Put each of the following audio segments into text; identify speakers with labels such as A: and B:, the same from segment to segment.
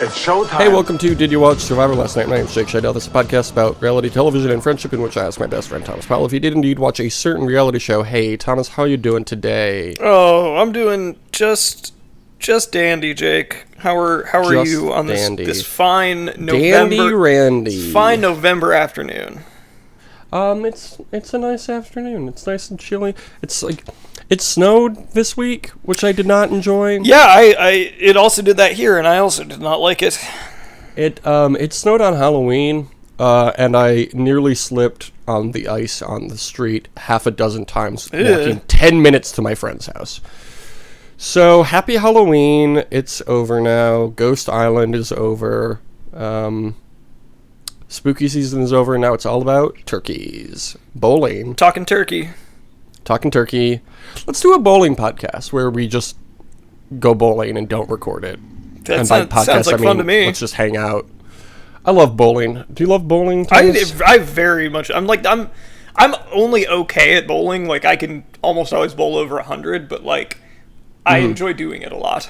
A: It's showtime.
B: Hey, welcome to Did You Watch Survivor Last Night? My name's Jake Scheidel. This is a podcast about reality television and friendship in which I ask my best friend Thomas Powell if he did indeed watch a certain reality show. Hey, Thomas, how you doing today?
C: Oh, I'm doing just dandy, Jake. How are you on this fine November afternoon?
B: It's a nice afternoon. It's nice and chilly. It's like it snowed this week, which I did not enjoy.
C: Yeah, it also did that here, and I also did not like it.
B: It snowed on Halloween, and I nearly slipped on the ice on the street half a dozen times, walking 10 minutes to my friend's house. So, happy Halloween. It's over now. Ghost Island is over. Spooky season is over. Now it's all about turkeys. Bowling.
C: Talking turkey.
B: Let's do a bowling podcast where we just go bowling and don't record it.
C: Sounds like fun to me.
B: Let's just hang out. I love bowling. Do you love bowling, Thomas?
C: I very much. I'm only okay at bowling. Like, I can almost always bowl over 100, but like, I enjoy doing it a lot.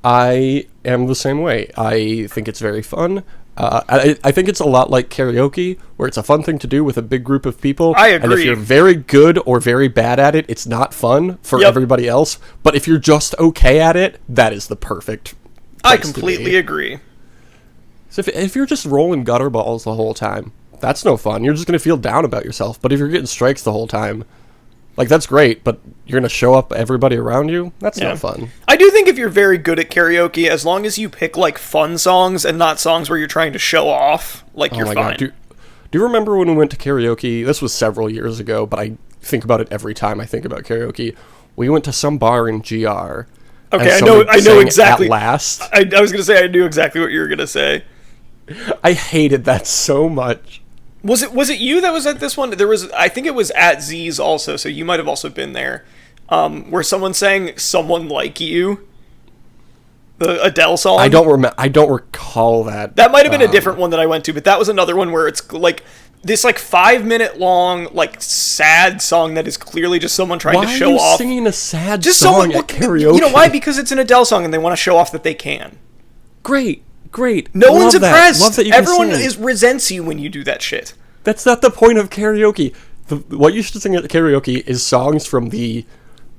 B: I am the same way. I think it's very fun. I think it's a lot like karaoke, where it's a fun thing to do with a big group of people.
C: I agree.
B: And if you're very good or very bad at it, it's not fun for everybody else. But if you're just okay at it, that is the perfect place
C: I completely agree.
B: So if you're just rolling gutter balls the whole time, that's no fun. You're just going to feel down about yourself. But if you're getting strikes the whole time, like, that's great, but you're going to show up everybody around you? That's not fun.
C: I do think if you're very good at karaoke, as long as you pick, like, fun songs and not songs where you're trying to show off, like, you're fine. God.
B: Do you remember when we went to karaoke? This was several years ago, but I think about it every time I think about karaoke. We went to some bar in GR.
C: Okay, I know exactly.
B: At Last.
C: I was going to say, I knew exactly what you were going to say.
B: I hated that so much.
C: Was it you that was at this one? I think it was at Z's also, so you might have also been there, where someone sang "Someone Like You," the Adele song.
B: I don't recall that.
C: That might have been a different one that I went to, but that was another one where it's like this 5-minute long sad song that is clearly just someone trying to show off.
B: Why are you singing a sad song at karaoke?
C: You know why? Because it's an Adele song and they want to show off that they can.
B: Great.
C: No one's impressed.
B: Love that you
C: Everyone resents you when you do that shit.
B: That's not the point of karaoke. What you should sing at karaoke is songs from the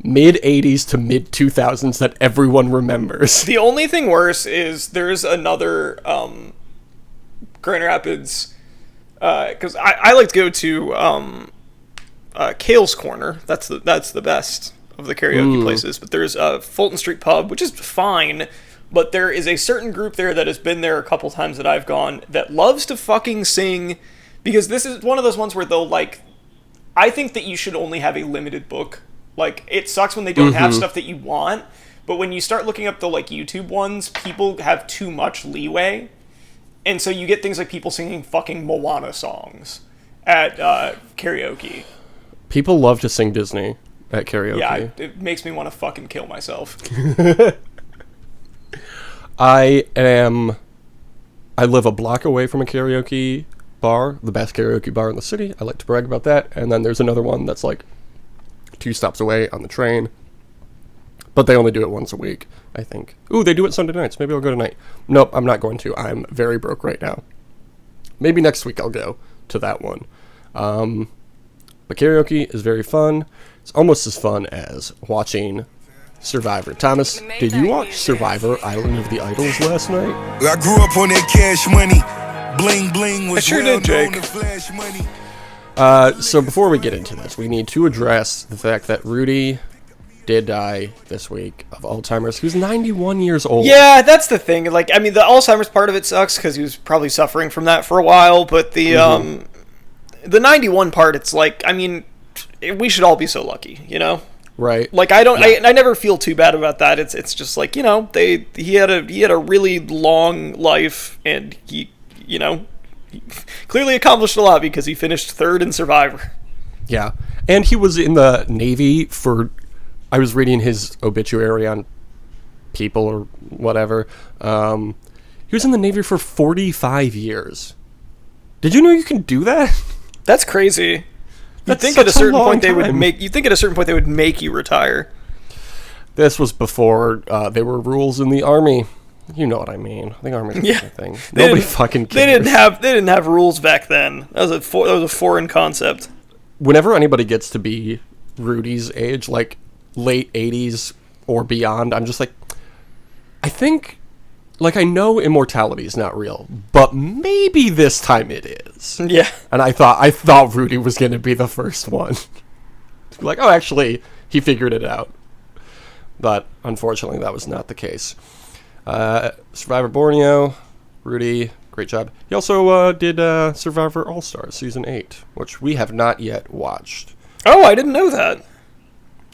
B: mid-'80s to mid-2000s that everyone remembers.
C: The only thing worse is there's another Grand Rapids, because I like to go to Kale's Corner. That's the best of the karaoke places. But there's Fulton Street Pub, which is fine. But there is a certain group there that has been there a couple times that I've gone that loves to fucking sing, because this is one of those ones where they'll, like, I think that you should only have a limited book. Like, it sucks when they don't have stuff that you want, but when you start looking up the, like, YouTube ones, people have too much leeway, and so you get things like people singing fucking Moana songs at karaoke.
B: People love to sing Disney at karaoke.
C: Yeah, it makes me want to fucking kill myself.
B: I live a block away from a karaoke bar, the best karaoke bar in the city. I like to brag about that. And then there's another one that's like 2 stops away on the train. But they only do it once a week, I think. Ooh, they do it Sunday nights. Maybe I'll go tonight. Nope, I'm not going to. I'm very broke right now. Maybe next week I'll go to that one. But karaoke is very fun. It's almost as fun as watching Survivor. Thomas, did you watch Survivor Island of the Idols last night?
D: I grew up on that cash money. Bling bling was
C: I sure did, Jake.
B: So before we get into this, we need to address the fact that Rudy did die this week of Alzheimer's. He was 91 years old.
C: Yeah, that's the thing. Like, I mean, the Alzheimer's part of it sucks because he was probably suffering from that for a while, but the 91 part, it's like, I mean, we should all be so lucky, you know?
B: Right.
C: Like, I never feel too bad about that. It's just like, you know, he had a really long life, and he clearly accomplished a lot because he finished 3rd in Survivor.
B: Yeah. And he was in the Navy for, I was reading his obituary on People or whatever. He was in the Navy for 45 years. Did you know you can do that?
C: That's crazy. You'd think at a certain point they would make you retire.
B: This was before there were rules in the Army. You know what I mean. I think Army's
C: Yeah.
B: a thing.
C: They
B: Nobody
C: didn't-
B: fucking
C: They
B: cares.
C: didn't have rules back then. That was a foreign concept.
B: Whenever anybody gets to be Rudy's age, like late 80s or beyond, I'm just like, I think, like, I know immortality is not real, but maybe this time it is.
C: Yeah.
B: And I thought Rudy was going to be the first one. To be like, oh, actually, he figured it out. But unfortunately, that was not the case. Survivor Borneo, Rudy, great job. He also did Survivor All-Stars Season 8, which we have not yet watched.
C: Oh, I didn't know that.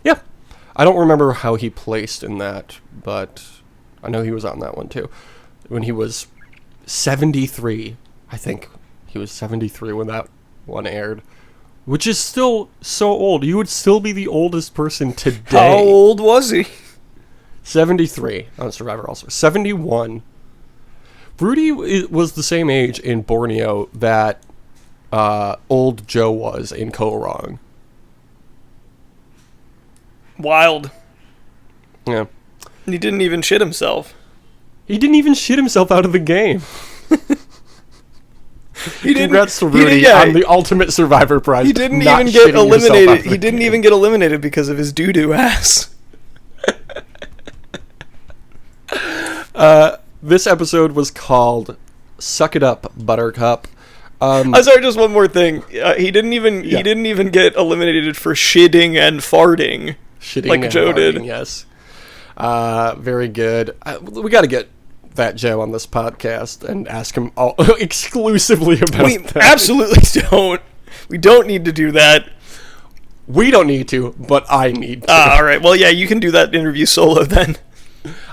B: Yeah. I don't remember how he placed in that, but I know he was on that one too. When he was 73, I think he was 73 when that one aired, which is still so old. You would still be the oldest person today.
C: How old was he?
B: 73 on Survivor All-Stars. 71. Rudy was the same age in Borneo that old Joe was in Ko Wrong.
C: Wild.
B: Yeah.
C: He didn't even shit himself.
B: He didn't even shit himself out of the game. Congrats to
C: he
B: Rudy
C: did- yeah,
B: on the Ultimate Survivor prize.
C: He didn't
B: not
C: even get
B: shitting yourself out
C: eliminated.
B: of the
C: He didn't
B: game.
C: even get eliminated because of his doo-doo ass.
B: This episode was called "Suck It Up, Buttercup."
C: I'm sorry, just one more thing. He didn't even get eliminated for shidding and farding.
B: Shitting
C: like
B: and
C: Joe
B: farting,
C: did.
B: Yes. Very good. We got to get that Joe on this podcast and ask him all exclusively about
C: We
B: that.
C: absolutely don't. We don't need to do that.
B: We don't need to, but I need to.
C: All right. Well, yeah, you can do that interview solo then.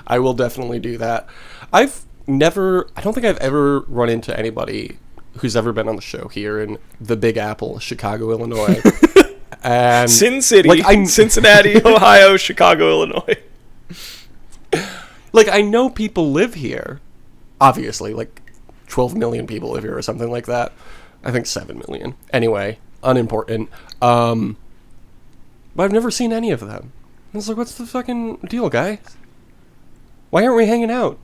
B: I will definitely do that. I don't think I've ever run into anybody who's ever been on the show here in the Big Apple, Chicago, Illinois. And
C: Sin City,
B: like,
C: Cincinnati, Ohio, Chicago, Illinois.
B: Like, I know people live here. Obviously, like 12 million people live here or something like that. I think 7 million. Anyway, unimportant. But I've never seen any of them. I was like, what's the fucking deal, guys? Why aren't we hanging out?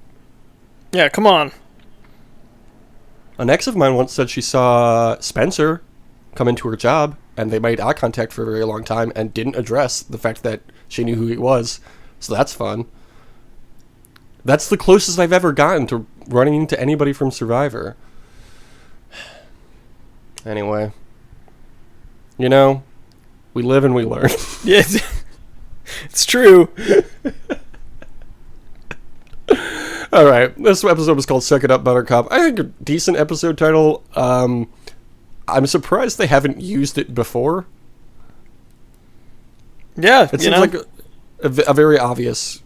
C: Yeah, come on.
B: An ex of mine once said she saw Spencer come into her job, and they made eye contact for a very long time and didn't address the fact that she knew who he was. So that's fun. That's the closest I've ever gotten to running into anybody from Survivor. Anyway. You know, we live and we learn.
C: Yeah, it's true.
B: All right, this episode was called "Suck It Up, Buttercup." I think a decent episode title. I'm surprised they haven't used it before.
C: Yeah,
B: It seems like a very obvious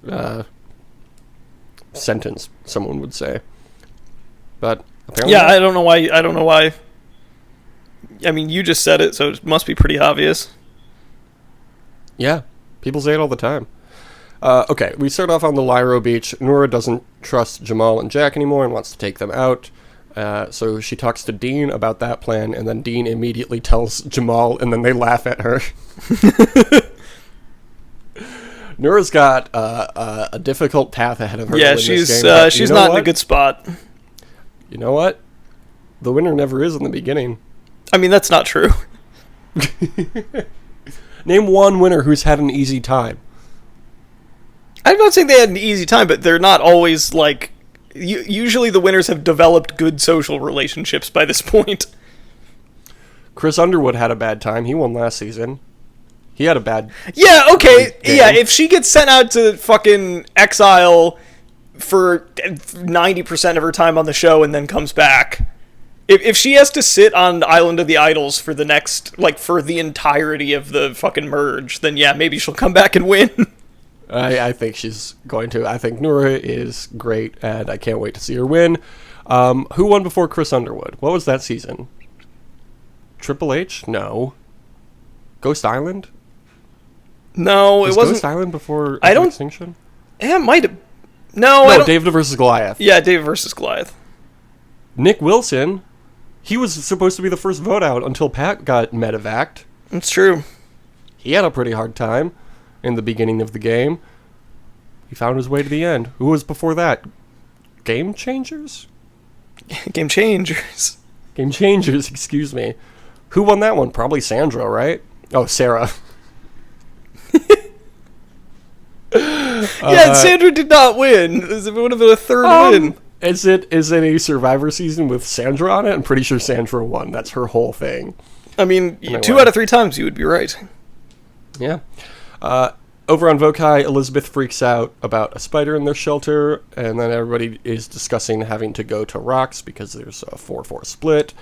B: sentence someone would say, but apparently,
C: yeah. I don't know why. I mean, you just said it, so it must be pretty obvious.
B: Yeah, people say it all the time. Okay, we start off on the Lyro Beach. Nora doesn't trust Jamal and Jack anymore and wants to take them out. So she talks to Dean about that plan, and then Dean immediately tells Jamal, and then they laugh at her. Nora's got a difficult path ahead of her.
C: Yeah,
B: to win
C: she's
B: this game, but
C: she's
B: you know
C: not in
B: what?
C: a good spot.
B: You know what? The winner never is in the beginning.
C: I mean, that's not true.
B: Name one winner who's had an easy time.
C: I'm not saying they had an easy time, but they're not always like. Usually, the winners have developed good social relationships by this point.
B: Chris Underwood had a bad time. He won last season. He had a bad...
C: Yeah, okay.
B: game.
C: Yeah, if she gets sent out to fucking exile for 90% of her time on the show and then comes back. If she has to sit on Island of the Idols for the next, like, for the entirety of the fucking merge, then yeah, maybe she'll come back and win.
B: I think she's going to. I think Nora is great, and I can't wait to see her win. Who won before Chris Underwood? What was that season? Triple H? No. Ghost Island?
C: No,
B: Was
C: it wasn't.
B: Ghost Island before
C: I don't-
B: Extinction?
C: Yeah, it might have. No, I
B: No,
C: don't.
B: David versus Goliath.
C: Yeah, David versus Goliath.
B: Nick Wilson, he was supposed to be the first vote out until Pat got medevaced.
C: It's true.
B: He had a pretty hard time in the beginning of the game. He found his way to the end. Who was before that? Game Changers?
C: Game Changers.
B: Game Changers, excuse me. Who won that one? Probably Sandra, right? Oh, Sarah.
C: Yeah, Sandra did not win. It would have been a third win.
B: Is it a Survivor season with Sandra on it? I'm pretty sure Sandra won. That's her whole thing.
C: I mean, 2 out of 3 times you would be right.
B: Yeah. Over on Vokai, Elizabeth freaks out about a spider in their shelter, and then everybody is discussing having to go to Rocks because there's a 4-4 split.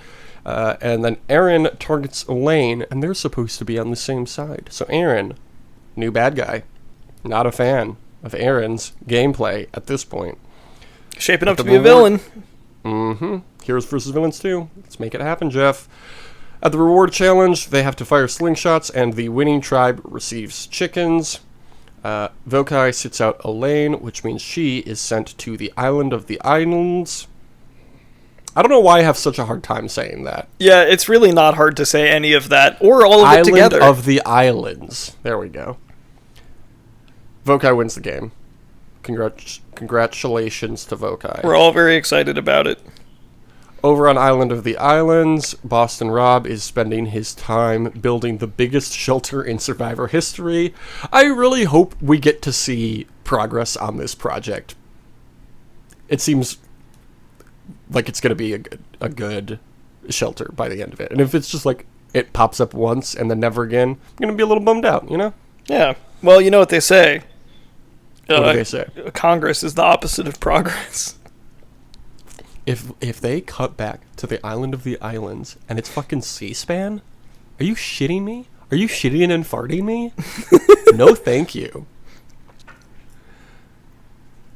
B: And then Aaron targets Elaine, and they're supposed to be on the same side. So Aaron, new bad guy, not a fan of Aaron's gameplay at this point.
C: Shaping up to be a villain.
B: Mm-hmm. Heroes versus villains too. Let's make it happen, Jeff. At the reward challenge, they have to fire slingshots, and the winning tribe receives chickens. Vokai sits out Elaine, which means she is sent to the Island of the Islands. I don't know why I have such a hard time saying that.
C: Yeah, it's really not hard to say any of that, or all of it together.
B: Island of the Islands. There we go. Vokai wins the game. Congratulations to Vokai.
C: We're all very excited about it.
B: Over on Island of the Islands, Boston Rob is spending his time building the biggest shelter in Survivor history. I really hope we get to see progress on this project. It seems like it's going to be a good shelter by the end of it. And if it's just like it pops up once and then never again, I'm going to be a little bummed out, you know?
C: Yeah. Well, you know what they say.
B: What do they say?
C: Congress is the opposite of progress.
B: If they cut back to the Island of the Islands and it's fucking C-SPAN, are you shitting me? Are you shitting and farting me? No, thank you.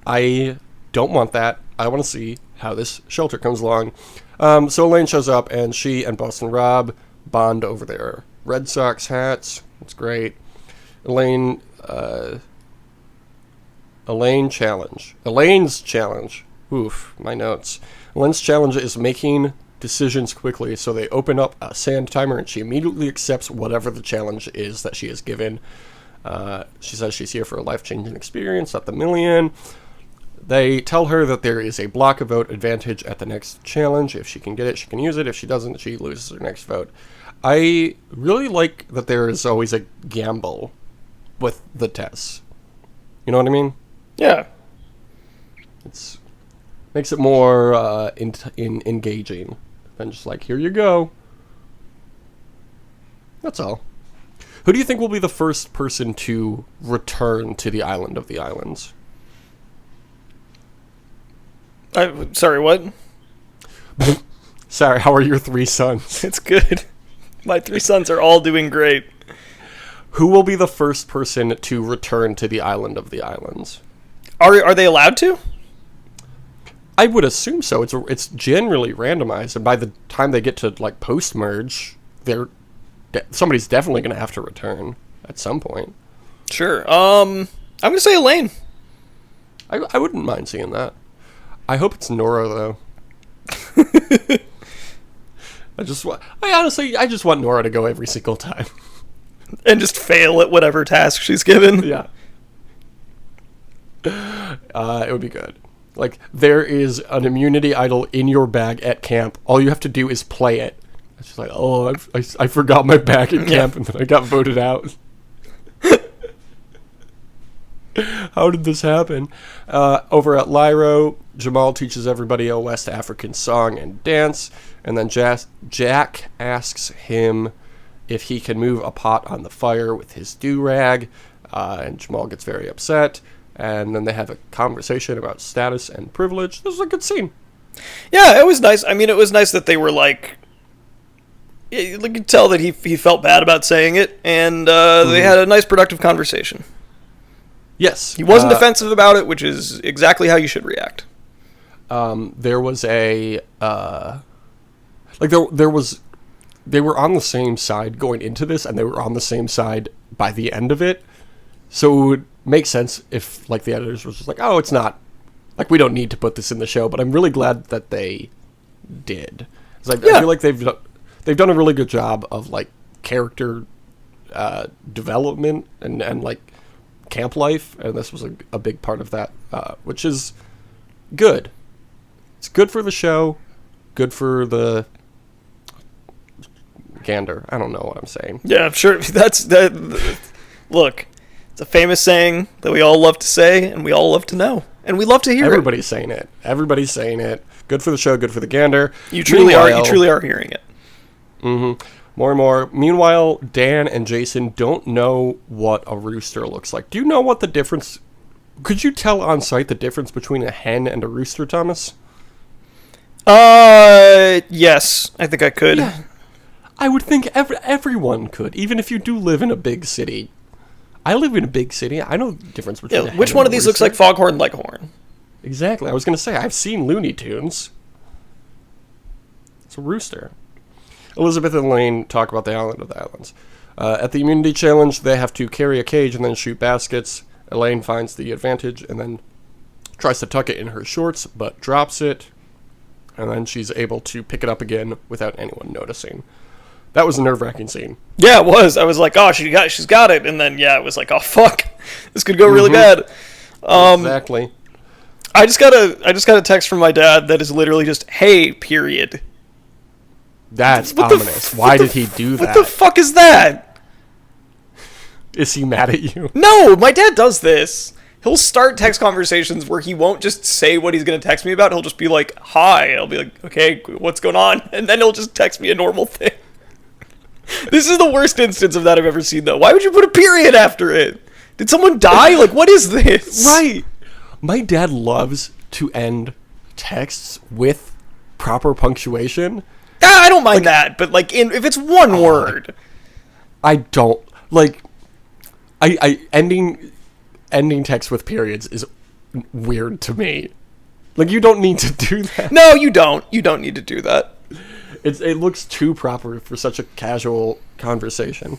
B: I don't want that. I want to see how this shelter comes along. So Elaine shows up, and she and Boston Rob bond over their Red Sox hats. It's great. Elaine's challenge. Oof, my notes. Elaine's challenge is making decisions quickly, so they open up a sand timer, and she immediately accepts whatever the challenge is that she is given. She says she's here for a life-changing experience, not the million. They tell her that there is a block of vote advantage at the next challenge. If she can get it, she can use it. If she doesn't, she loses her next vote. I really like that there is always a gamble with the tests. You know what I mean?
C: Yeah.
B: It's makes it more engaging than just like, here you go. That's all. Who do you think will be the first person to return to the Island of the Islands?
C: Sorry, what?
B: Sorry, how are your 3 sons?
C: It's good. My 3 sons are all doing great.
B: Who will be the first person to return to the Island of the Islands?
C: Are they allowed to?
B: I would assume so. It's generally randomized, and by the time they get to like post-merge, somebody's definitely going to have to return at some point. Sure.
C: I'm going to say Elaine.
B: I wouldn't mind seeing that. I hope it's Nora, though. I just want Nora to go every single time.
C: And just fail at whatever task she's given.
B: Yeah. It would be good. Like, there is an immunity idol in your bag at camp. All you have to do is play it. It's just like, oh, I forgot my bag at camp, and then I got voted out. How did this happen? Over at Lyro, Jamal teaches everybody a West African song and dance, and then Jack asks him if he can move a pot on the fire with his do-rag, and Jamal gets very upset, and then they have a conversation about status and privilege. This was a good scene.
C: Yeah, it was nice. I mean, it was nice that they were like, you could tell that he felt bad about saying it, and they had a nice productive conversation.
B: Yes.
C: He wasn't defensive about it, which is exactly how you should react.
B: There was a they were on the same side going into this, and they were on the same side by the end of it. So it would make sense if like the editors was just like, oh, it's not like, we don't need to put this in the show, but I'm really glad that they did. It's like, I feel like they've done a really good job of like character development and like camp life, and this was a big part of that, which is good. It's good for the show, good for the gander. I don't know what I'm saying.
C: Yeah, I'm sure that. Look, it's a famous saying that we all love to say, and we all love to know, and we love to hear
B: Everybody's saying it. Everybody's saying it. Good for the show, good for the gander.
C: You truly are. You truly are hearing it.
B: Mm-hmm. More and more. Meanwhile, Dan and Jason don't know what a rooster looks like. Do you know what the difference? Could you tell on sight the difference between a hen and a rooster, Thomas?
C: Yes, I think I could.
B: Yeah. I would think everyone could, even if you do live in a big city. I live in a big city. I know the difference between a hen
C: which one
B: and
C: of
B: a
C: these looks
B: rooster.
C: like Foghorn Leghorn?
B: Exactly. I was going to say, I've seen Looney Tunes. It's a rooster. Elizabeth and Elaine talk about the Island of the Islands. At the immunity challenge, they have to carry a cage and then shoot baskets. Elaine finds the advantage and then tries to tuck it in her shorts, but drops it. And then she's able to pick it up again without anyone noticing. That was a nerve-wracking scene.
C: Yeah, it was. I was like, oh, she's got it. And then, yeah, it was like, oh, fuck. This could go really bad.
B: Exactly.
C: I just got a text from my dad that is literally just, hey, period.
B: That's ominous. Why did he do that?
C: What the fuck is that?
B: Is he mad at you?
C: No, my dad does this. He'll start text conversations where he won't just say what he's going to text me about. He'll just be like, hi. I'll be like, okay, what's going on? And then he'll just text me a normal thing. This is the worst instance of that I've ever seen, though. Why would you put a period after it? Did someone die? Like, what is this?
B: Right. My dad loves to end texts with proper punctuation.
C: I don't mind that, but like, if it's one word,
B: I don't like. I ending text with periods is weird to me. Like, you don't need to do that.
C: No, you don't. You don't need to do that.
B: It looks too proper for such a casual conversation.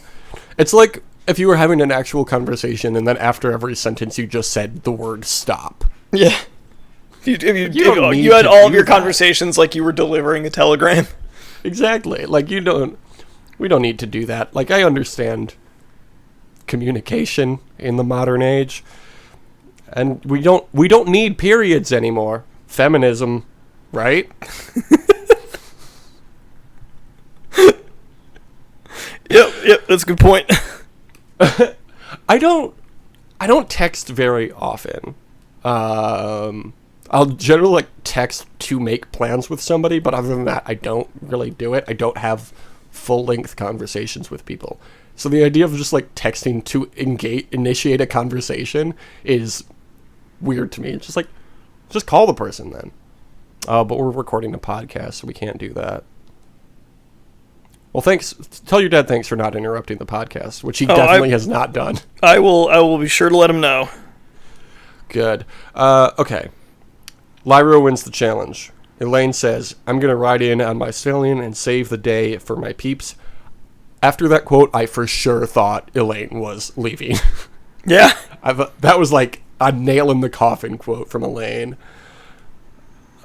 B: It's like if you were having an actual conversation and then after every sentence you just said the word stop.
C: Yeah. If you had all of your conversations like you were delivering a telegram.
B: Exactly. Like, we don't need to do that. Like, I understand communication in the modern age, and we don't need periods anymore. Feminism, right?
C: Yep, that's a good point.
B: I don't text very often. I'll generally like text to make plans with somebody, but other than that, I don't really do it. I don't have full-length conversations with people. So the idea of just like texting to initiate a conversation is weird to me. It's just like, just call the person then. But we're recording a podcast, so we can't do that. Well, thanks. Tell your dad thanks for not interrupting the podcast, which he definitely has not done.
C: I will be sure to let him know.
B: Good. Okay. Lyra wins the challenge. Elaine says, I'm going to ride in on my stallion and save the day for my peeps. After that quote, I for sure thought Elaine was leaving.
C: Yeah.
B: That was like a nail in the coffin quote from Elaine.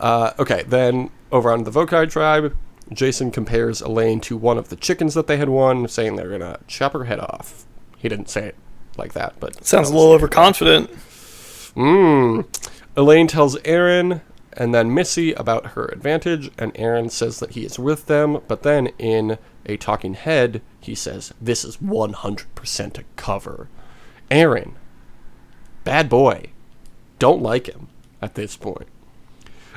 B: Okay, then over on the Vokai tribe, Jason compares Elaine to one of the chickens that they had won, saying they're going to chop her head off. He didn't say it like that, but...
C: Sounds a little overconfident.
B: Elaine tells Aaron and then Missy about her advantage, and Aaron says that he is with them, but then in a talking head, he says, this is 100% a cover. Aaron, bad boy, don't like him at this point.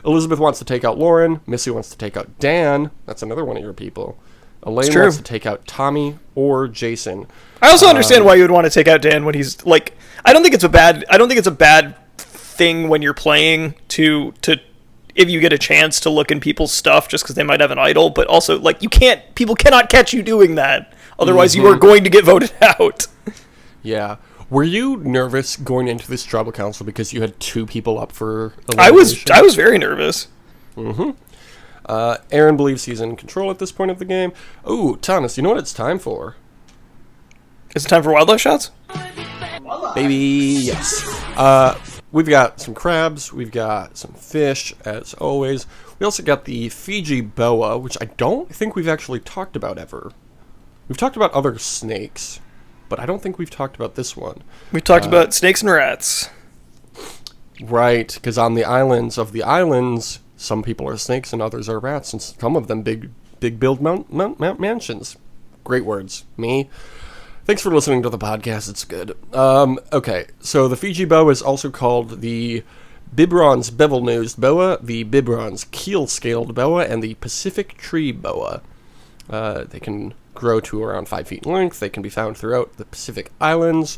B: Elizabeth wants to take out Lauren. Missy wants to take out Dan. That's another one of your people. Elaine wants to take out Tommy or Jason.
C: I also understand why you would want to take out Dan when he's like. I don't think it's a bad thing when you're playing to if you get a chance to look in people's stuff just because they might have an idol. But also, like, people cannot catch you doing that. Otherwise, you are going to get voted out.
B: Yeah. Were you nervous going into this tribal council because you had two people up for elimination?
C: I was very nervous.
B: Aaron believes he's in control at this point of the game. Oh, Thomas, you know what it's time for?
C: Is it time for wildlife shots?
B: Baby, yes. We've got some crabs. We've got some fish, as always. We also got the Fiji boa, which I don't think we've actually talked about ever. We've talked about other snakes, but I don't think we've talked about this one.
C: We've talked about snakes and rats.
B: Right, because on the islands of the islands, Some people are snakes and others are rats, and some of them big build mansions. Great words. Me. Thanks for listening to the podcast. It's good. Okay, so the Fiji boa is also called the Biberon's bevel-nosed boa, the Biberon's keel-scaled boa, and the Pacific tree boa. They can grow to around 5 feet in length. They can be found throughout the Pacific Islands.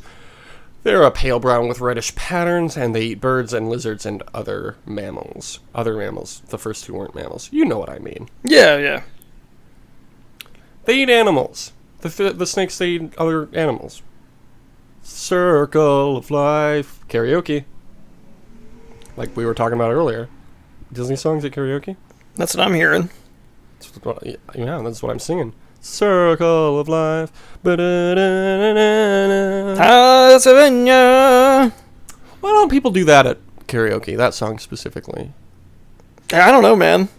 B: They're a pale brown with reddish patterns, and they eat birds and lizards and other mammals. Other mammals. The first two weren't mammals. You know what I mean.
C: Yeah.
B: They eat animals. The snakes, they eat other animals. Circle of Life. Karaoke. Like we were talking about earlier. Disney songs at karaoke?
C: That's what I'm hearing.
B: Yeah, that's what I'm singing. Circle of Life. Why don't people do that at karaoke? That song specifically.
C: I don't know, man.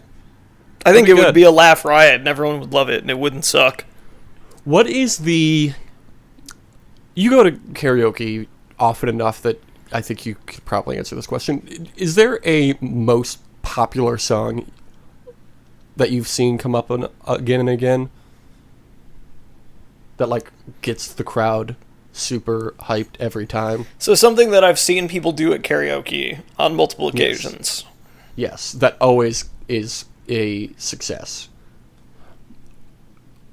C: I think it
B: good.
C: would be a laugh riot and everyone would love it and it wouldn't suck.
B: What is the... You go to karaoke often enough that I think you could probably answer this question. Is there a most popular song that you've seen come up again and again that, like, gets the crowd super hyped every time?
C: So something that I've seen people do at karaoke on multiple occasions.
B: Yes, that always is a success.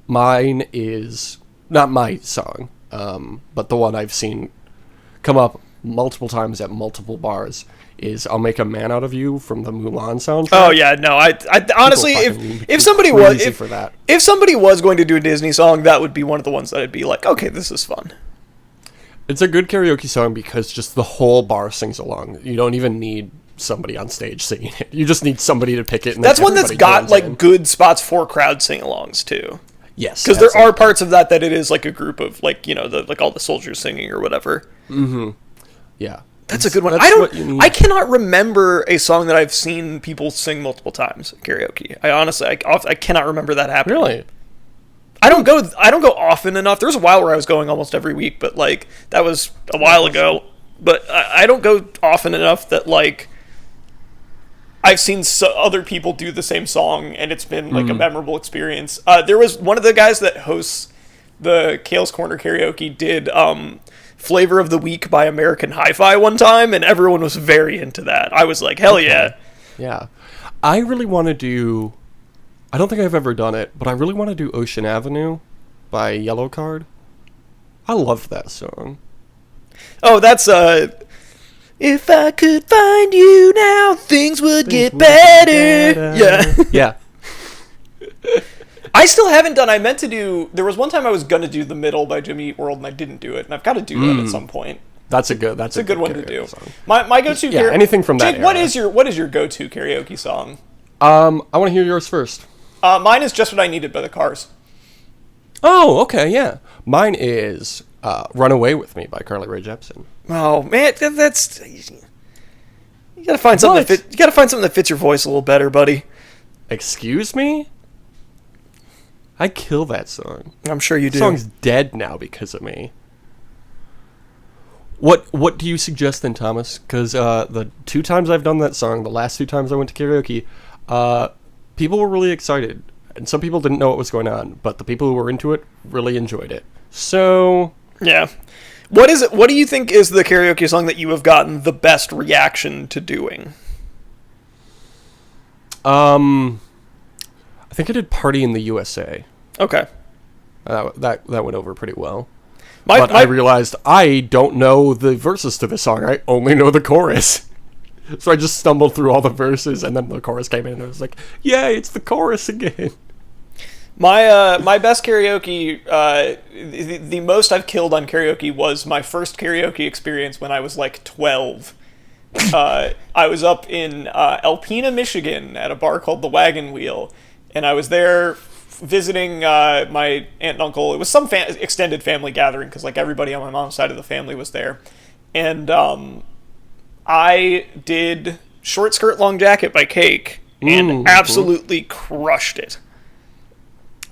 B: Mine is not my song, but the one I've seen come up multiple times at multiple bars is "I'll Make a Man Out of You" from the Mulan soundtrack.
C: Oh yeah, no, I honestly, if somebody was going to do a Disney song, that would be one of the ones that I'd be like, okay, this is fun.
B: It's a good karaoke song because just the whole bar sings along. You don't even need somebody on stage singing it. You just need somebody to pick it. And
C: that's one that's got like good spots for crowd sing-alongs too.
B: Yes,
C: because there are parts of that it is like a group of like like all the soldiers singing or whatever.
B: Mm-hmm. Yeah,
C: that's a good one. I cannot remember a song that I've seen people sing multiple times at karaoke. I honestly, I cannot remember that happening.
B: Really?
C: I don't go often enough. There was a while where I was going almost every week, but like that was a while ago. But I don't go often enough that like I've seen other people do the same song and it's been like a memorable experience. There was one of the guys that hosts the Kale's Corner karaoke did Flavor of the Week by American Hi-Fi one time, and everyone was very into that. I was like, hell yeah.
B: Yeah. I really want to do... I don't think I've ever done it, but I really want to do Ocean Avenue by Yellow Card. I love that song.
C: Oh, that's... If I could find you now, things would get better. Yeah.
B: Yeah.
C: I still haven't done... I meant to do... There was one time I was going to do The Middle by Jimmy Eat World, and I didn't do it, and I've got to do that at some point.
B: That's a good
C: one to do.
B: Song.
C: My go-to...
B: Yeah, anything from that
C: Jake, what is your go-to karaoke song?
B: I want to hear yours first.
C: Mine is Just What I Needed by the Cars.
B: Oh, okay, yeah. Mine is Run Away With Me by Carly Rae Jepsen.
C: Oh, man, that's... You gotta find something that fits your voice a little better, buddy.
B: Excuse me? I kill that song.
C: I'm sure you do.
B: The song's dead now because of me. What do you suggest then, Thomas? Because the 2 times I've done that song, the last 2 times I went to karaoke, people were really excited. And some people didn't know what was going on, but the people who were into it really enjoyed it. So...
C: Yeah. What is it? What do you think is the karaoke song that you have gotten the best reaction to doing?
B: I think I did Party in the USA.
C: Okay.
B: That went over pretty well. I realized I don't know the verses to the song. I only know the chorus. So I just stumbled through all the verses, and then the chorus came in, and I was like, yay, it's the chorus again.
C: My best karaoke, the most I've killed on karaoke was my first karaoke experience when I was like 12. I was up in Alpena, Michigan at a bar called The Wagon Wheel, and I was there visiting my aunt and uncle. It was some extended family gathering because like everybody on my mom's side of the family was there. And I did Short Skirt Long Jacket by Cake and absolutely crushed it.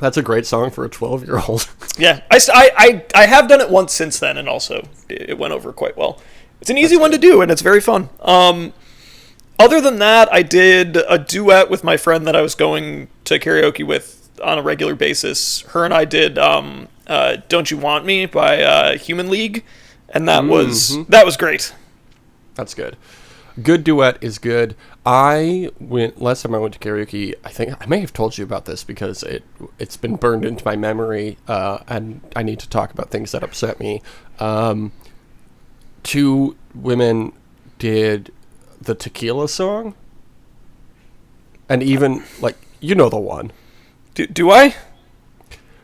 B: That's a great song for a 12-year-old.
C: Yeah, I have done it once since then, and also it went over quite well. It's an easy one to do, and it's very fun. Other than that, I did a duet with my friend that I was going to karaoke with on a regular basis. Her and I did "Don't You Want Me" by Human League, and that was great.
B: That's good. Good duet is good. Last time I went to karaoke, I think I may have told you about this because it's been burned into my memory, and I need to talk about things that upset me. Two women did the tequila song, and even, like, you know the one.
C: Do I?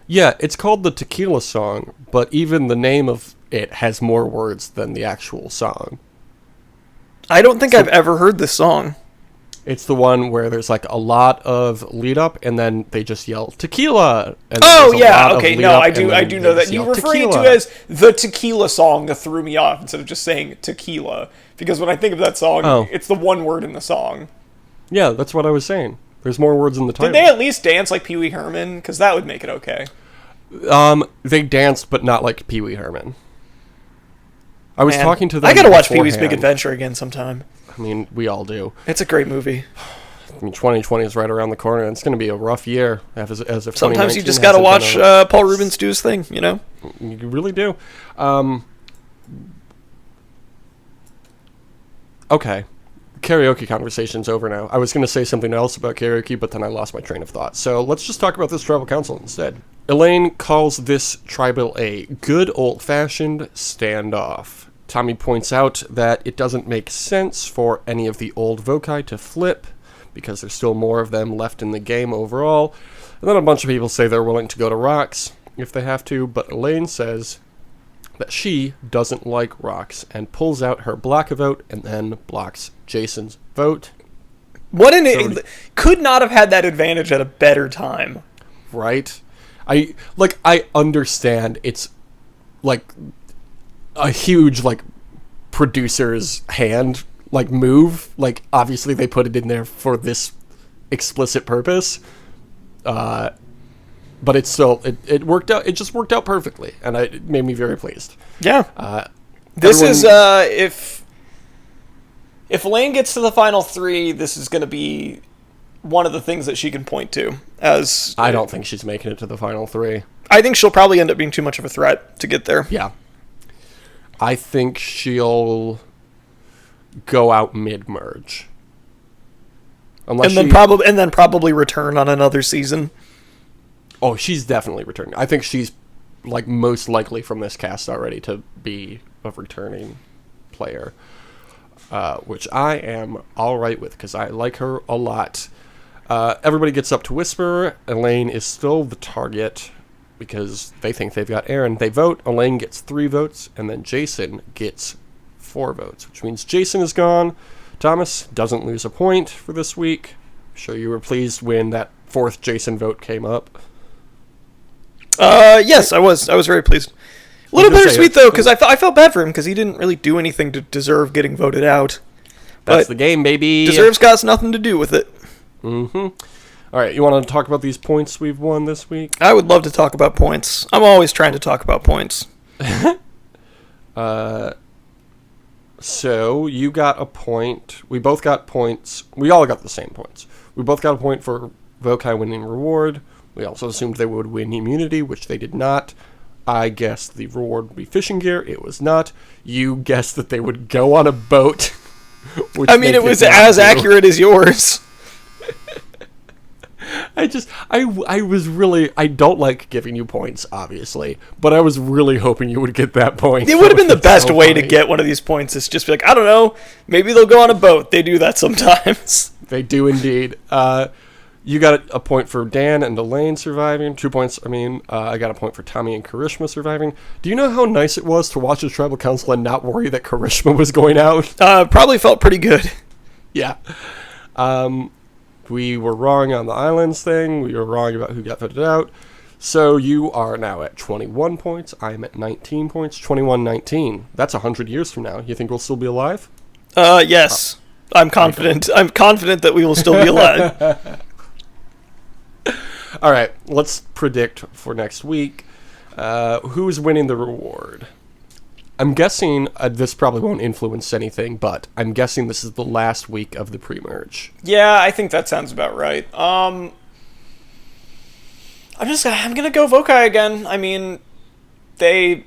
B: Yeah, it's called the tequila song, but even the name of it has more words than the actual song.
C: I don't think I've ever heard this song.
B: It's the one where there's like a lot of lead up, and then they just yell tequila. And
C: Oh yeah, okay, no, I do know that. You referring to it as the tequila song that threw me off instead of just saying tequila, because when I think of that song, it's the one word in the song.
B: Yeah, that's what I was saying. There's more words in the title.
C: Did they at least dance like Pee Wee Herman? Because that would make it okay.
B: They danced, but not like Pee Wee Herman. I was talking to them.
C: I gotta watch Pee Wee's Big Adventure again sometime.
B: I mean, we all do.
C: It's a great movie.
B: I mean, 2020 is right around the corner, and it's going to be a rough year. As if
C: sometimes you just gotta watch Paul Rubens do his thing, you know?
B: You really do. Okay. Karaoke conversation's over now. I was going to say something else about karaoke, but then I lost my train of thought. So let's just talk about this tribal council instead. Elaine calls this tribal a good old-fashioned standoff. Tommy points out that it doesn't make sense for any of the old voci to flip, because there's still more of them left in the game overall. And then a bunch of people say they're willing to go to rocks if they have to, but Elaine says that she doesn't like rocks and pulls out her block a vote and then blocks Jason's vote.
C: Could not have had that advantage at a better time.
B: Right? I understand it's like a huge like producer's hand like move. Like, obviously they put it in there for this explicit purpose. But it's still it worked out. It just worked out perfectly, and it made me very pleased.
C: Yeah. This is if Elaine gets to the final three, this is going to be one of the things that she can point to. As
B: I don't think she's making it to the final three.
C: I think she'll probably end up being too much of a threat to get there.
B: Yeah. I think she'll go out mid-merge. And
C: then probably return on another season.
B: Oh, she's definitely returning. I think she's like most likely from this cast already to be a returning player, which I am all right with because I like her a lot. Everybody gets up to whisper. Elaine is still the target because they think they've got Aaron. They vote. Elaine gets 3 votes, and then Jason gets 4 votes, which means Jason is gone. Thomas doesn't lose a point for this week. I'm sure you were pleased when that 4th Jason vote came up.
C: Yes, I was very pleased. A little bittersweet though, because I felt bad for him because he didn't really do anything to deserve getting voted out.
B: That's the game, baby.
C: Deserves got nothing to do with it.
B: Mm-hmm. All right, you want to talk about these points we've won this week?
C: I would love to talk about points. I'm always trying to talk about points.
B: So you got a point. We both got points. We all got the same points. We both got a point for Vokai winning reward. We also assumed they would win immunity, which they did not. I guessed the reward would be fishing gear. It was not. You guessed that they would go on a boat.
C: I mean, it was as accurate as yours.
B: I don't like giving you points, obviously, but I was really hoping you would get that point.
C: It would have been the best way to get one of these points is just be like, I don't know, maybe they'll go on a boat. They do that sometimes.
B: They do indeed. You got a point for Dan and Elaine surviving. 2 points, I got a point for Tommy and Karishma surviving. Do you know how nice it was to watch the tribal council and not worry that Karishma was going out?
C: Probably felt pretty good.
B: Yeah. We were wrong on the islands thing. We were wrong about who got voted out. So you are now at 21 points. I'm at 19 points. 21-19. That's 100 years from now. You think we'll still be alive?
C: Yes. I'm confident. Okay. I'm confident that we will still be alive.
B: All right. Let's predict for next week. Who's winning the reward? I'm guessing this probably won't influence anything, but I'm guessing this is the last week of the pre-merge.
C: Yeah, I think that sounds about right. I'm gonna go Vokai again. I mean, I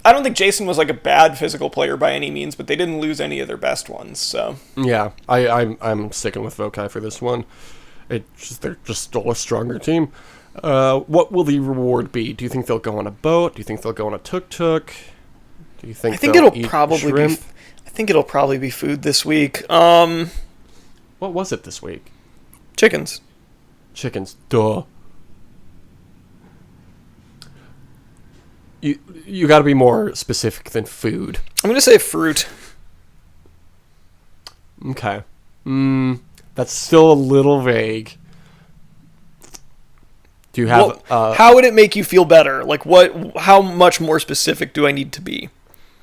C: don't think Jason was like a bad physical player by any means, but they didn't lose any of their best ones. So
B: yeah, I'm sticking with Vokai for this one. They're just still a stronger team. What will the reward be? Do you think they'll go on a boat? Do you think they'll go on a tuk-tuk? Do you think?
C: I think
B: they'll
C: it'll
B: eat
C: probably
B: shrimp?
C: I think it'll probably be food this week.
B: What was it this week?
C: Chickens.
B: Chickens. Duh. You got to be more specific than food.
C: I'm gonna say fruit.
B: Okay. That's still a little vague. Do you have...
C: how would it make you feel better? Like, how much more specific do I need to be?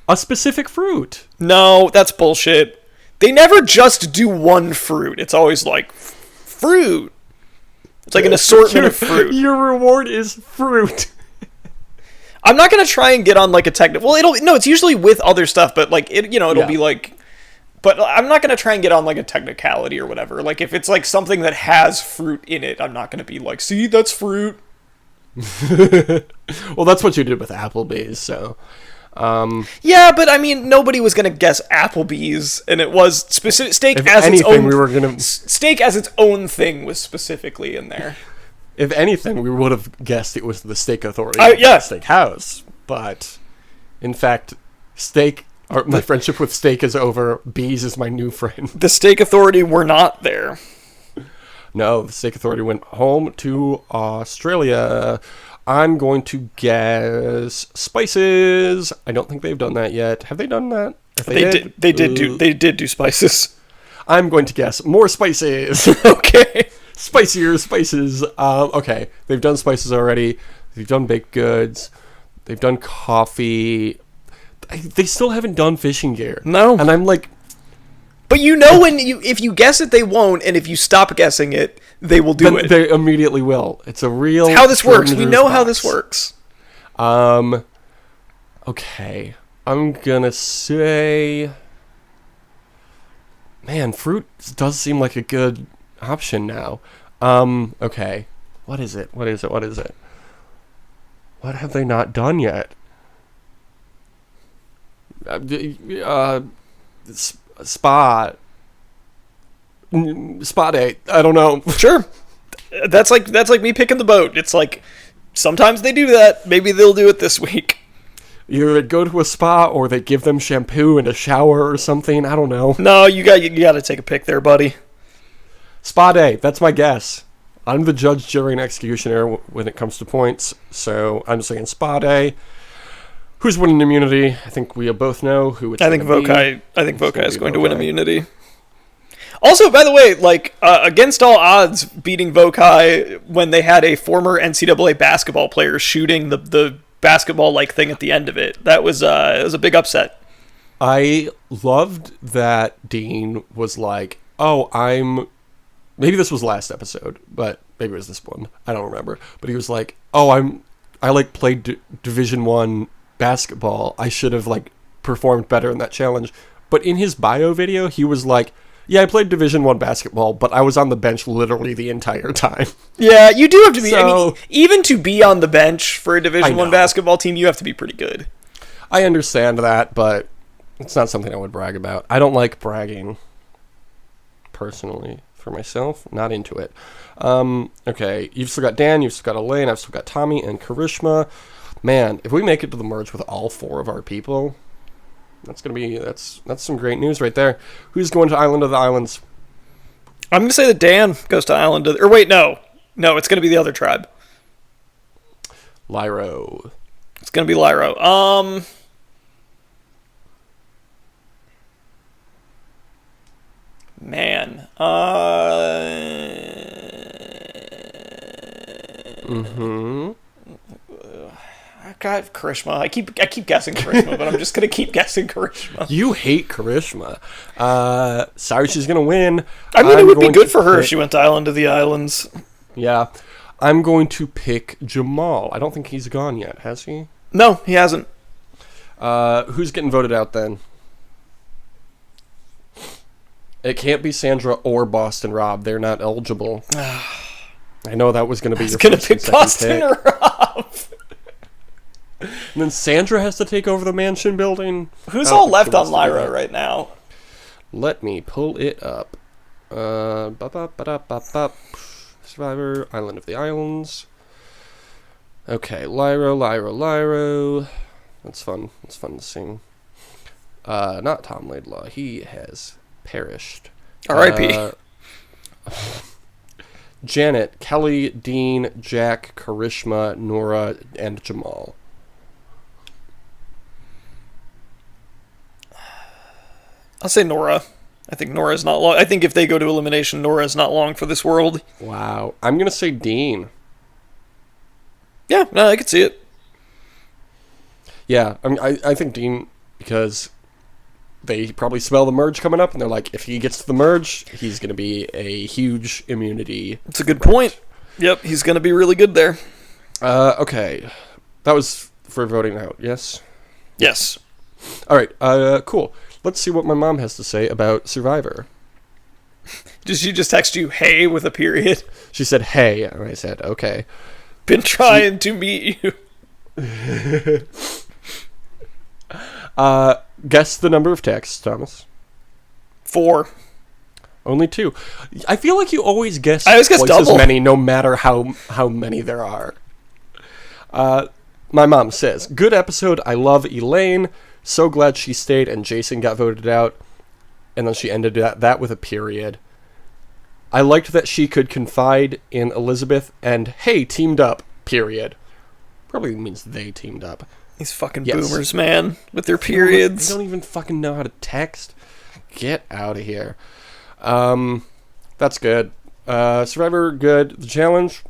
B: a specific fruit?
C: No, that's bullshit. They never just do one fruit. It's always like, fruit. It's like an assortment of fruit.
B: Your reward is fruit.
C: I'm not gonna try and get on like a technical. Well, it's usually with other stuff, but like it'll be like. But I'm not gonna try and get on like a technicality or whatever. Like if it's like something that has fruit in it, I'm not gonna be like, see, that's fruit.
B: Well, that's what you did with Applebee's, so.
C: Yeah, but I mean, nobody was gonna guess Applebee's, and it was specific steak
B: If
C: as
B: anything,
C: its own.
B: we were gonna
C: steak as its own thing was specifically in there.
B: If anything, we would have guessed it was the Steak Authority,
C: yeah.
B: Steakhouse. But in fact, my friendship with steak is over. Bees is my new friend.
C: The Steak Authority were not there.
B: No, the Steak Authority went home to Australia. I'm going to guess spices. I don't think they've done that yet. Have they done that? If
C: They did do spices.
B: I'm going to guess more spices.
C: Okay.
B: Spicier spices. Okay, they've done spices already. They've done baked goods. They've done coffee. They still haven't done fishing gear.
C: No.
B: And I'm like...
C: But if you guess it, they won't, and if you stop guessing it, they will do it.
B: They immediately will. It's a real...
C: It's how this works. We know how
B: box.
C: this works.
B: Okay. I'm gonna say... Man, fruit does seem like a good option now. Okay. What is it? What have they not done yet? Spa date. I don't know.
C: Sure. That's like me picking the boat. It's like sometimes they do that. Maybe they'll do it this week.
B: You go to a spa or they give them shampoo and a shower or something. I don't know.
C: No, you got to take a pick there, buddy.
B: Spa day. That's my guess. I'm the judge, jury, and executioner when it comes to points, so I'm saying spa day. Who's winning immunity? I think we both know who it's going to be.
C: I think Vokai is going to win immunity. Also, by the way, like against all odds, beating Vokai when they had a former NCAA basketball player shooting the basketball-like thing at the end of it. It was a big upset.
B: I loved that Dean was like, maybe this was last episode, but maybe it was this one. I don't remember. But he was like, I played Division 1 basketball. I should have performed better in that challenge. But in his bio video, he was like, yeah, I played Division 1 basketball, but I was on the bench literally the entire time.
C: Yeah, you do have to be. I mean, even to be on the bench for a Division 1 basketball team, you have to be pretty good.
B: I understand that, but it's not something I would brag about. I don't like bragging, personally, for myself. Not into it. Okay, you've still got Dan, you've still got Elaine, I've still got Tommy and Karishma. Man, if we make it to the merge with all four of our people, that's some great news right there. Who's going to Island of the Islands?
C: I'm going to say that Dan goes to Island of... Or wait, no. No, it's going to be the other tribe.
B: Lyro.
C: It's going to be Lyro. Man. God, Karishma. I keep guessing Karishma, but I'm just gonna keep guessing Karishma.
B: You hate Karishma. Sorry, she's gonna win.
C: I mean, it would be good for her if she went to Island of the Islands.
B: Yeah, I'm going to pick Jamal. I don't think he's gone yet, has he?
C: No, he hasn't.
B: Who's getting voted out then? It can't be Sandra or Boston Rob. They're not eligible. I know that was going to be your
C: going to
B: first
C: pick
B: and second
C: Boston
B: pick.
C: Rob.
B: And then Sandra has to take over the mansion building.
C: Who's all left on Lyra right now?
B: Let me pull it up. Survivor, Island of the Islands. Okay, Lyra. That's fun. That's fun to sing. Not Tom Laidlaw. He has perished.
C: R.I.P.
B: Janet, Kelly, Dean, Jack, Karishma, Nora, and Jamal.
C: I'll say Nora. I think Nora's not long. I think if they go to elimination, Nora's not long for this world.
B: Wow. I'm going to say Dean.
C: Yeah, no, I could see it.
B: Yeah, I think Dean, because they probably smell the merge coming up, and they're like, if he gets to the merge, he's going to be a huge immunity.
C: That's a good point. Yep, he's going to be really good there.
B: Okay. That was for voting out, yes?
C: Yes.
B: All right, cool. Let's see what my mom has to say about Survivor.
C: Did she just text you, hey, with a period?
B: She said, hey, and I said, okay.
C: Been trying to meet you.
B: Guess the number of texts, Thomas.
C: 4.
B: Only 2. I feel like you always guess
C: I always guess
B: twice
C: double.
B: as many, no matter how many there are. My mom says, good episode. I love Elaine. So glad she stayed and Jason got voted out. And then she ended that with a period. I liked that she could confide in Elizabeth and, hey, teamed up, period. Probably means they teamed up.
C: These fucking
B: Yes.
C: boomers, man, with their periods.
B: They don't even fucking know how to text. Get out of here. That's good. Survivor, good. The challenge,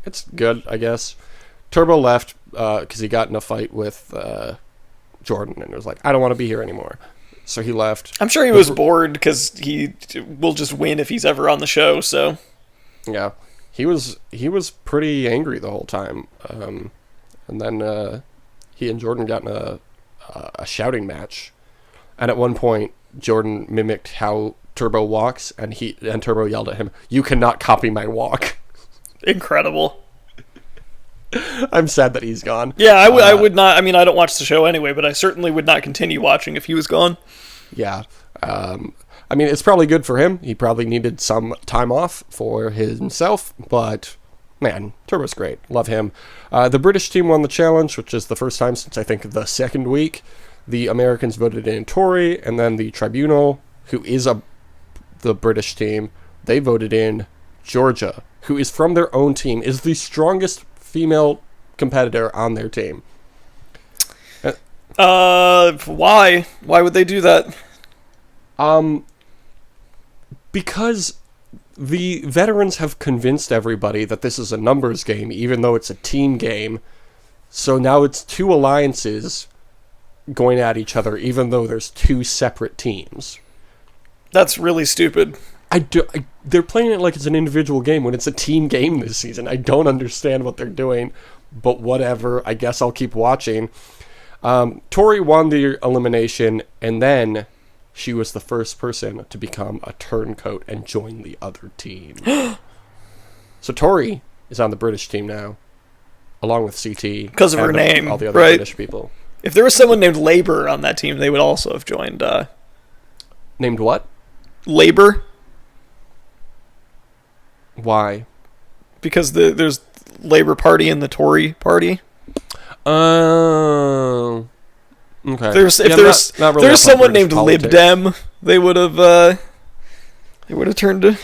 B: it's good, I guess. Turbo left because he got in a fight with Jordan and was like, I don't want to be here anymore. So he left.
C: I'm sure he was bored because he will just win if he's ever on the show, so.
B: Yeah. He was pretty angry the whole time. And then he and Jordan got in a shouting match. And at one point, Jordan mimicked how Turbo walks, and Turbo yelled at him, "You cannot copy my walk."
C: Incredible.
B: I'm sad that he's gone.
C: Yeah, I would not. I mean, I don't watch the show anyway, but I certainly would not continue watching if he was gone.
B: Yeah. I mean, it's probably good for him. He probably needed some time off for himself, but man, Turbo's great. Love him. The British team won the challenge, which is the first time since I think the second week. The Americans voted in Tory, and then the Tribunal, who is the British team, they voted in Georgia, who is from their own team, is the strongest female competitor on their team.
C: Why? Why would they do that?
B: Because the veterans have convinced everybody that this is a numbers game, even though it's a team game. So now it's 2 alliances going at each other, even though there's 2 separate teams.
C: That's really stupid.
B: They're playing it like it's an individual game when it's a team game this season. I don't understand what they're doing, but whatever. I guess I'll keep watching. Tori won the elimination, and then she was the first person to become a turncoat and join the other team. So Tori is on the British team now, along with CT.
C: Because of her name,
B: all the other
C: right?
B: British people.
C: If there was someone named Labor on that team, they would also have joined.
B: Named what?
C: Labor.
B: Why?
C: Because there's Labor Party and the Tory Party.
B: Oh. Okay.
C: If there's someone named Lib Dem, they would have turned to.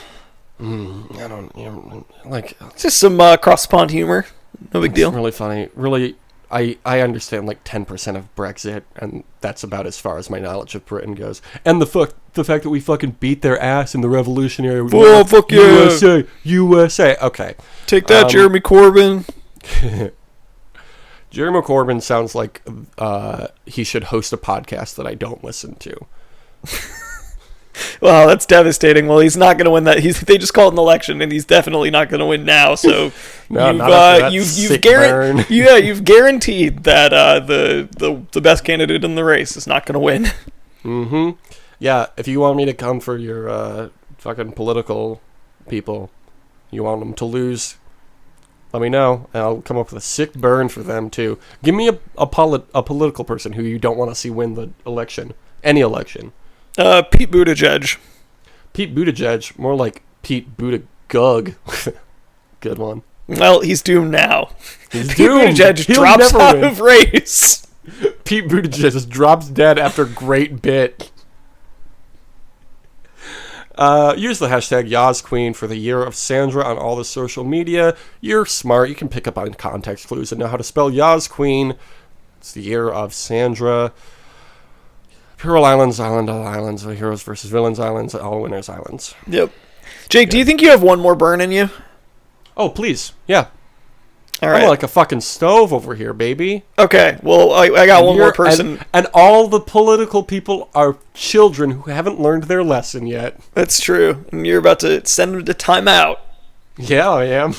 B: I don't like.
C: It's just some cross pond humor. No big deal.
B: Really funny. Really, I understand like 10% of Brexit, and that's about as far as my knowledge of Britain goes. And the fact that we fucking beat their ass in the Revolutionary War.
C: Oh, fuck yeah.
B: USA. Okay.
C: Take that, Jeremy Corbyn.
B: Jeremy Corbyn sounds like he should host a podcast that I don't listen to.
C: Wow, that's devastating. Well, he's not going to win that. They just called an election, and he's definitely not going to win now. So you've guaranteed that the best candidate in the race is not going to win.
B: Mm-hmm. Yeah, if you want me to come for your fucking political people, you want them to lose, let me know, and I'll come up with a sick burn for them too. Give me a political person who you don't want to see win the election, any election.
C: Pete Buttigieg.
B: Pete Buttigieg, more like Pete Buttigieg. Good one.
C: Well, he's doomed now.
B: He's
C: Pete
B: doomed.
C: Buttigieg
B: He'll
C: drops
B: never
C: out
B: win.
C: of race.
B: Pete Buttigieg just drops dead after great bit. Use the hashtag YazQueen for the year of Sandra on all the social media. You're smart. You can pick up on context clues and know how to spell YazQueen. It's the year of Sandra. Hero Islands, Island, all islands. Heroes versus Villains Islands, all winners islands.
C: Yep. Jake, do you think you have one more burn in you?
B: Oh, please. Yeah.
C: All right.
B: I'm like a fucking stove over here, baby.
C: Okay. Well, I got one more person.
B: And all the political people are children who haven't learned their lesson yet.
C: That's true. And you're about to send them to timeout.
B: Yeah, I am.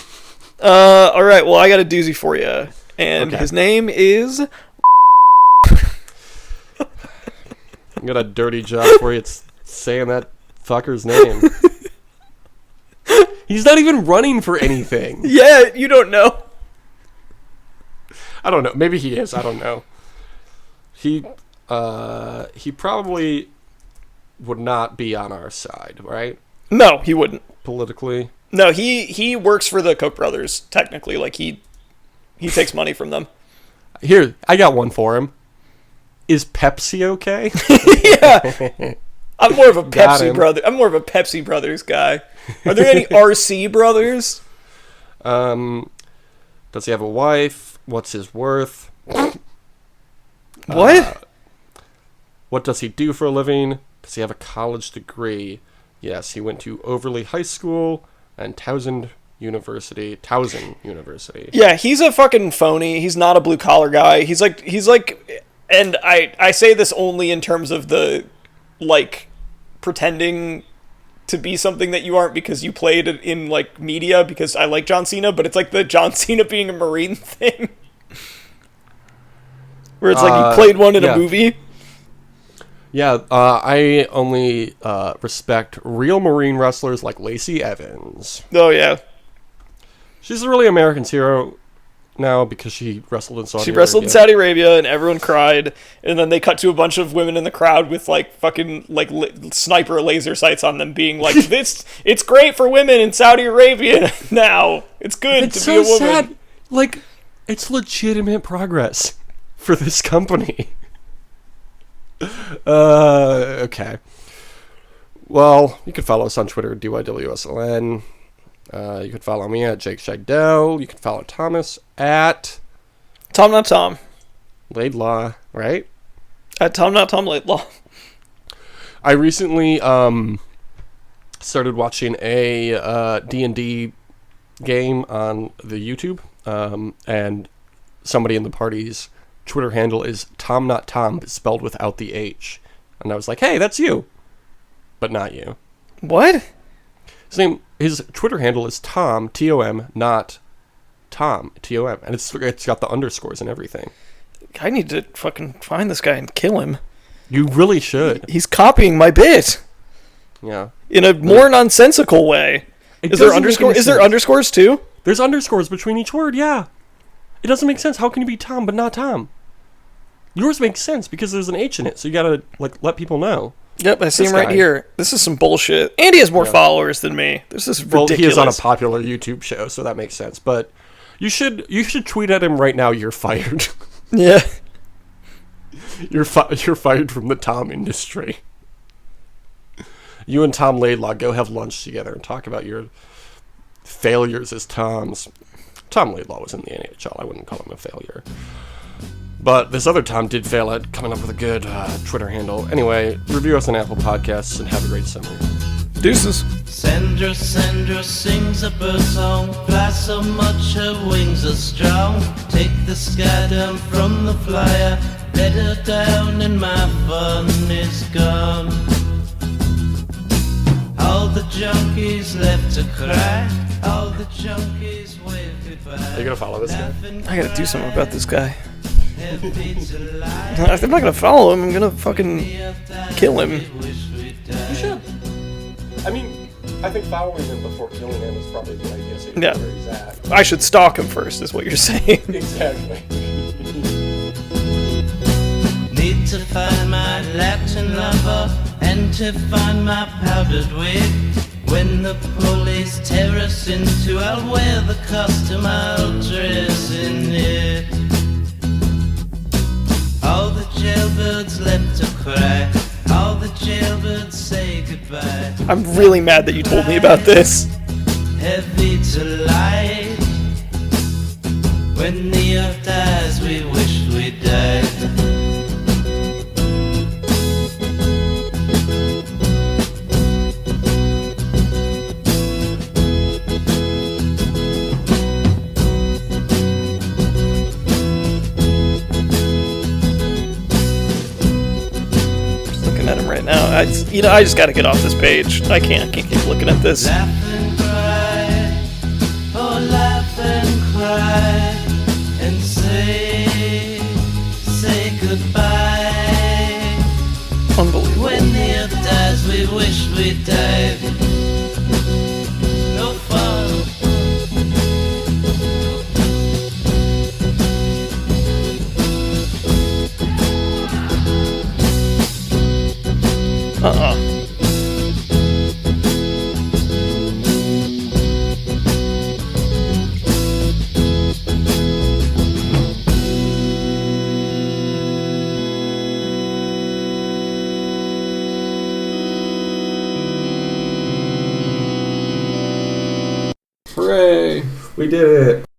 C: All right. Well, I got a doozy for you. And his name is...
B: I got a dirty job for you. It's saying that fucker's name. He's not even running for anything.
C: Yeah, you don't know.
B: I don't know. Maybe he is. I don't know. He probably would not be on our side, right?
C: No, he wouldn't.
B: Politically.
C: No, he works for the Koch brothers, technically. Like, he takes money from them.
B: Here, I got one for him. Is Pepsi okay?
C: Yeah. I'm more of a Pepsi brother. I'm more of a Pepsi Brothers guy. Are there any RC brothers?
B: Does he have a wife? What's his worth?
C: What?
B: What does he do for a living? Does he have a college degree? Yes, he went to Overley High School and Towson University.
C: Yeah, he's a fucking phony. He's not a blue collar guy. He's like, and I say this only in terms of the, like, pretending to be something that you aren't because you played it in, like, media because I like John Cena, but it's like the John Cena being a Marine thing. Where it's like he played one in a movie.
B: Yeah, I only respect real Marine wrestlers like Lacey Evans.
C: Oh, yeah.
B: She's a really American's hero now because she wrestled in Saudi Arabia.
C: She wrestled in Saudi Arabia and everyone cried, and then they cut to a bunch of women in the crowd with like fucking like sniper laser sights on them being like, it's great for women in Saudi Arabia now. It's good to be a woman. Sad.
B: Like, it's legitimate progress for this company. Okay. Well, you can follow us on Twitter, DYWSLN. You can follow me at Jake Shagdell. You can follow Thomas at
C: Tom Not Tom
B: Laidlaw, right?
C: At Tom Not Tom Laidlaw.
B: I recently started watching a D&D game on the YouTube, and somebody in the party's Twitter handle is Tom Not Tom, but spelled without the H. And I was like, hey, that's you. But not you.
C: What?
B: His Twitter handle is Tom, T-O-M, not Tom, T-O-M. And it's got the underscores and everything.
C: I need to fucking find this guy and kill him.
B: You really should.
C: He's copying my bit.
B: Yeah.
C: In a more nonsensical way. Is there underscores too?
B: There's underscores between each word, yeah. It doesn't make sense. How can you be Tom but not Tom? Yours makes sense because there's an H in it, so you gotta let people know.
C: Yep, I see him right here. This is some bullshit. And he has more followers than me. This is ridiculous.
B: Well, he is on a popular YouTube show, so that makes sense. But you should tweet at him right now. You're fired.
C: Yeah.
B: You're fired from the Tom industry. You and Tom Laidlaw go have lunch together and talk about your failures as Toms. Tom Laidlaw was in the NHL. I wouldn't call him a failure. But this other Tom did fail at coming up with a good Twitter handle. Anyway, review us on Apple Podcasts and have a great summer.
C: Deuces.
A: Sandra sings a bird song, flies so much her wings are strong. Take the sky down from the flyer, let her down and my fun is gone. junkies left to cry. All the junkies wave goodbye.
B: Are you gonna follow this guy?
C: I gotta do something about this guy.
A: Heavy to lie.
C: I'm not gonna follow him. I'm gonna fucking kill him.
B: You should. I mean, I think following him before killing him is probably the idea. So you
C: Yeah.
B: know where he's at.
C: I should stalk him first, is what you're saying.
B: Exactly.
A: Need to find my Latin lover and to find my powdered wig. When the police tear us into, I'll wear the costume, I'll dress in it. All the jailbirds left to cry. All the jailbirds say goodbye.
C: I'm really mad that you told me about this.
A: Heavy to light. When the earth dies, we wished we died.
C: At him right now. I just gotta get off this page. I can't keep looking at this.
A: Laugh and cry, oh laugh and cry, and say goodbye.
C: Unbelievable.
A: When the earth dies, we wish we died. No fun.
B: Hooray! We did it!